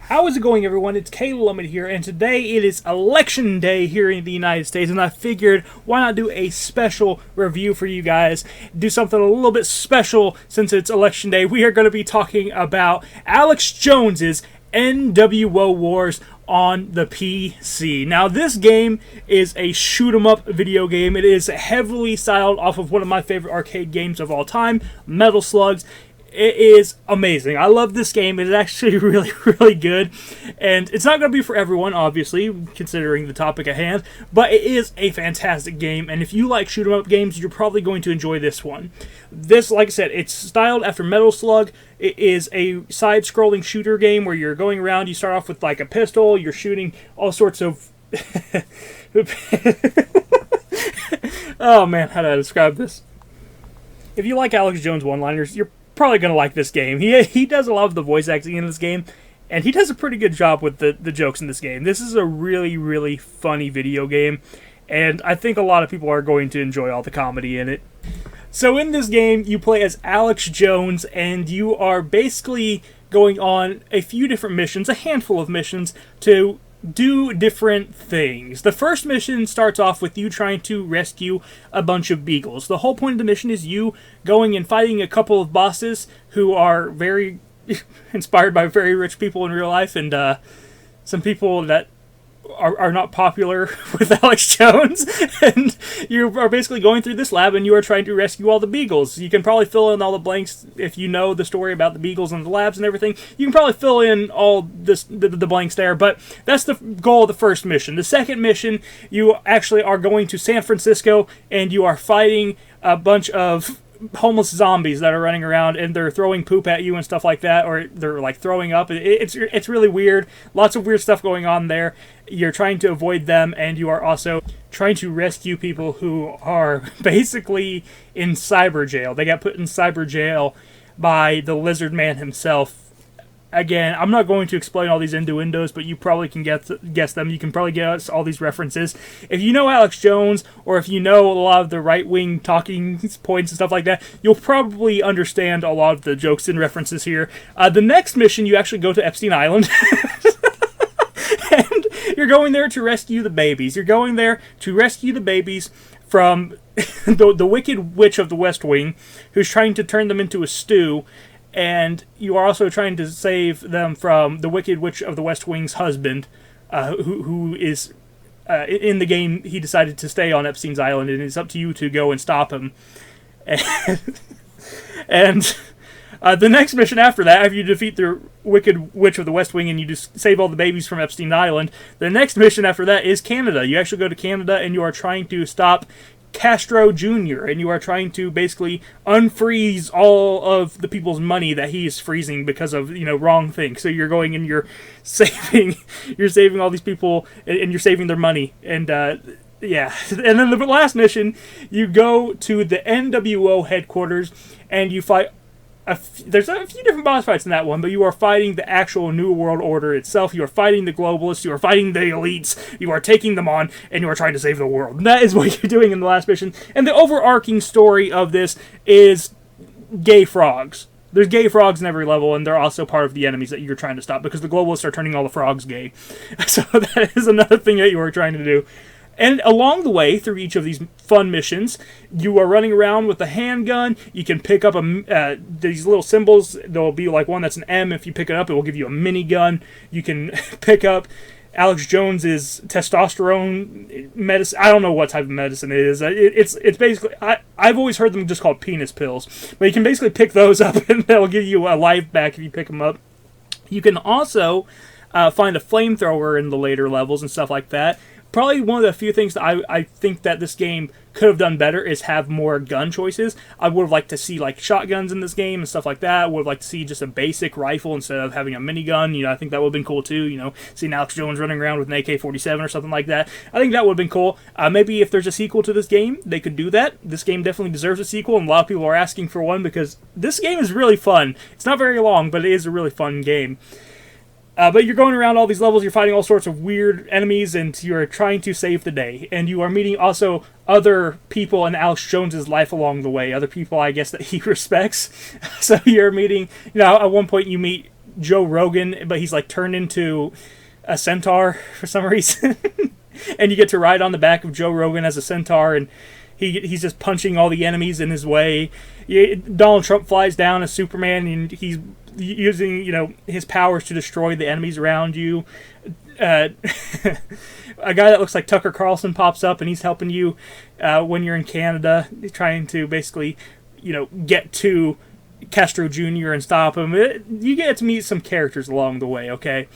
How is it going, everyone? It's Caleb here, and today it is election day here in the United States, and I figured why not do a special review for you guys, do something a little bit special since it's election day. We are going to be talking about Alex Jones's NWO Wars on the PC. Now, this game is a shoot-'em-up video game. It is heavily styled off of one of my favorite arcade games of all time, Metal Slugs. It is amazing. I love this game. It is actually really, really good. And it's not going to be for everyone, obviously, considering the topic at hand. But it is a fantastic game. And if you like shoot-'em-up games, you're probably going to enjoy this one. This, like I said, it's styled after Metal Slug. It is a side-scrolling shooter game where you're going around. You start off with like a pistol. You're shooting all sorts of... Oh, man. How do I describe this? If you like Alex Jones one-liners, you're probably going to like this game. He does a lot of the voice acting in this game, and he does a pretty good job with the jokes in this game. This is a really, really funny video game, and I think a lot of people are going to enjoy all the comedy in it. So in this game, you play as Alex Jones, and you are basically going on a few different missions, a handful of missions, to do different things. The first mission starts off with you trying to rescue a bunch of beagles. The whole point of the mission is you going and fighting a couple of bosses who are very inspired by very rich people in real life, and some people that are not popular with Alex Jones. And you are basically going through this lab and you are trying to rescue all the beagles. You can probably fill in all the blanks if you know the story about the beagles and the labs and everything. You can probably fill in all the blanks there, but that's the goal of the first mission. The second mission, you actually are going to San Francisco and you are fighting a bunch of homeless zombies that are running around, and they're throwing poop at you and stuff like that, or they're like throwing up. It's really weird. Lots of weird stuff going on there. You're trying to avoid them, and you are also trying to rescue people who are basically in cyber jail. They got put in cyber jail by the Lizard Man himself. Again, I'm not going to explain all these innuendos, but you probably can guess them. You can probably guess all these references. If you know Alex Jones, or if you know a lot of the right-wing talking points and stuff like that, you'll probably understand a lot of the jokes and references here. The next mission, you actually go to Epstein Island. And you're going there to rescue the babies. You're going there to rescue the babies from the Wicked Witch of the West Wing, who's trying to turn them into a stew. And you are also trying to save them from the Wicked Witch of the West Wing's husband, who is, in the game, he decided to stay on Epstein's Island, and it's up to you to go and stop him. And the next mission after that, after you defeat the Wicked Witch of the West Wing and you just save all the babies from Epstein Island, the next mission after that is Canada. You actually go to Canada, and you are trying to stop Castro Jr., and you are trying to basically unfreeze all of the people's money that he is freezing because of, wrong things. So you're going and you're saving all these people, and you're saving their money, and yeah. And then the last mission, you go to the NWO headquarters, and you fight. There's a few different boss fights in that one, but you are fighting the actual New World Order itself. You are fighting the globalists. You are fighting the elites. You are taking them on, and you are trying to save the world. And that is what you're doing in the last mission. And the overarching story of this is gay frogs. There's gay frogs in every level, and they're also part of the enemies that you're trying to stop, because the globalists are turning all the frogs gay. So that is another thing that you are trying to do. And along the way, through each of these fun missions, you are running around with a handgun. You can pick up these little symbols. There will be like one that's an M. If you pick it up, it will give you a minigun. You can pick up Alex Jones's testosterone medicine. I don't know what type of medicine it is. It's basically, I've always heard them just called penis pills. But you can basically pick those up, and they'll give you a life back if you pick them up. You can also find a flamethrower in the later levels and stuff like that. Probably one of the few things that I think that this game could have done better is have more gun choices. I would have liked to see like shotguns in this game and stuff like that. I would have liked to see just a basic rifle instead of having a minigun. I think that would have been cool too. Seeing Alex Jones running around with an AK-47 or something like that. I think that would have been cool. Maybe if there's a sequel to this game, they could do that. This game definitely deserves a sequel, and a lot of people are asking for one because this game is really fun. It's not very long, but it is a really fun game. But you're going around all these levels, you're fighting all sorts of weird enemies, and you're trying to save the day. And you are meeting also other people in Alex Jones's life along the way, other people, I guess, that he respects. So you're meeting, at one point you meet Joe Rogan, but he's like turned into a centaur for some reason. And you get to ride on the back of Joe Rogan as a centaur, and he's just punching all the enemies in his way. Donald Trump flies down as Superman, and he's using, his powers to destroy the enemies around you. A guy that looks like Tucker Carlson pops up, and he's helping you when you're in Canada, trying to basically, get to Castro Jr. and stop him. You get to meet some characters along the way, okay?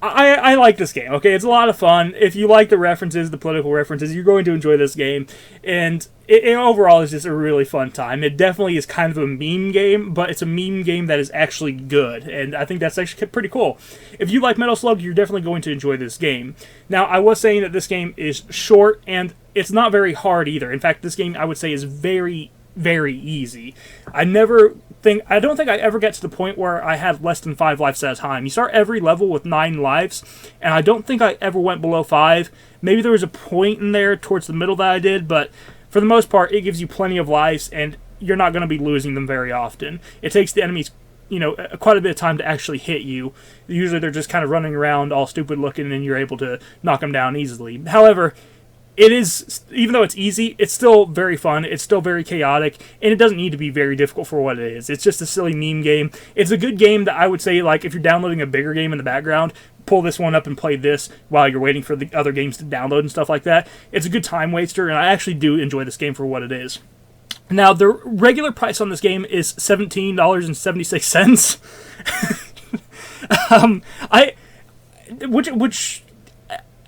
I like this game, okay? It's a lot of fun. If you like the references, the political references, you're going to enjoy this game. And it overall is just a really fun time. It definitely is kind of a meme game, but it's a meme game that is actually good. And I think that's actually pretty cool. If you like Metal Slug, you're definitely going to enjoy this game. Now, I was saying that this game is short, and it's not very hard either. In fact, this game, I would say, is very, very easy. I don't think I ever get to the point where I had less than 5 lives at a time. You start every level with 9 lives, and I don't think I ever went below 5. Maybe there was a point in there towards the middle that I did, but for the most part, it gives you plenty of lives, and you're not going to be losing them very often. It takes the enemies, quite a bit of time to actually hit you. Usually they're just kind of running around all stupid looking, and you're able to knock them down easily. However, it is, even though it's easy, it's still very fun, it's still very chaotic, and it doesn't need to be very difficult for what it is. It's just a silly meme game. It's a good game that I would say, like, if you're downloading a bigger game in the background, pull this one up and play this while you're waiting for the other games to download and stuff like that. It's a good time waster, and I actually do enjoy this game for what it is. Now, the regular price on this game is $17.76. Which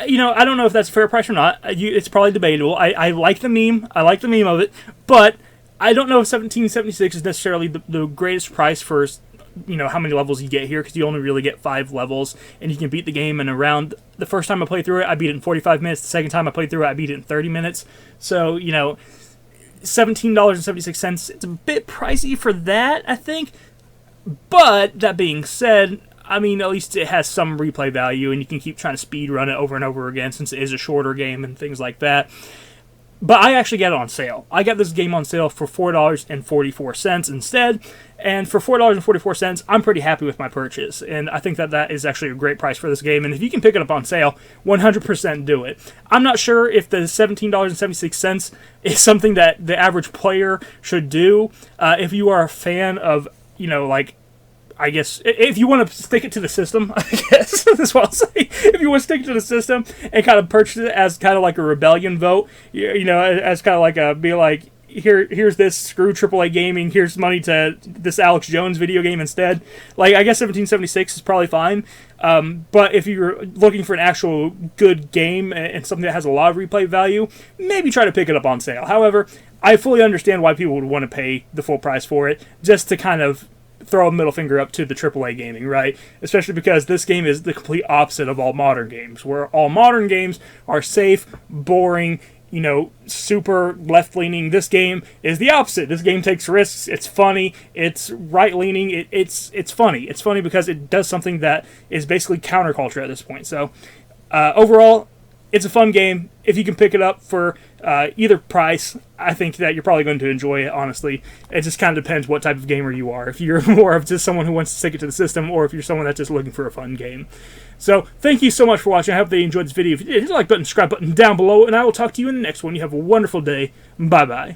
I don't know if that's a fair price or not. It's probably debatable. I like the meme. I like the meme of it. But I don't know if $17.76 is necessarily the greatest price for, how many levels you get here, because you only really get 5 levels, and you can beat the game in around... The first time I played through it, I beat it in 45 minutes. The second time I played through it, I beat it in 30 minutes. So, $17.76, it's a bit pricey for that, I think. But, that being said... at least it has some replay value, and you can keep trying to speed run it over and over again since it is a shorter game and things like that. But I actually got it on sale. I got this game on sale for $4.44 instead, and for $4.44, I'm pretty happy with my purchase, and I think that is actually a great price for this game, and if you can pick it up on sale, 100% do it. I'm not sure if the $17.76 is something that the average player should do. If you are a fan of, I guess, if you want to stick it to the system, I guess, that's what I'll say. If you want to stick it to the system and kind of purchase it as kind of like a rebellion vote, as kind of like here's this, screw AAA gaming, here's money to this Alex Jones video game instead. I guess $17.76 is probably fine. But if you're looking for an actual good game and something that has a lot of replay value, maybe try to pick it up on sale. However, I fully understand why people would want to pay the full price for it, just to kind of throw a middle finger up to the AAA gaming, right? Especially because this game is the complete opposite of all modern games, where all modern games are safe, boring, super left-leaning. This game is the opposite. This game takes risks. It's funny. It's right-leaning. It's funny. It's funny because it does something that is basically counterculture at this point. So, overall, it's a fun game. If you can pick it up for either price, I think that you're probably going to enjoy it, honestly. It just kind of depends what type of gamer you are. If you're more of just someone who wants to stick it to the system, or if you're someone that's just looking for a fun game. So, thank you so much for watching. I hope that you enjoyed this video. If you did, hit the like button, subscribe button down below, and I will talk to you in the next one. You have a wonderful day. Bye-bye.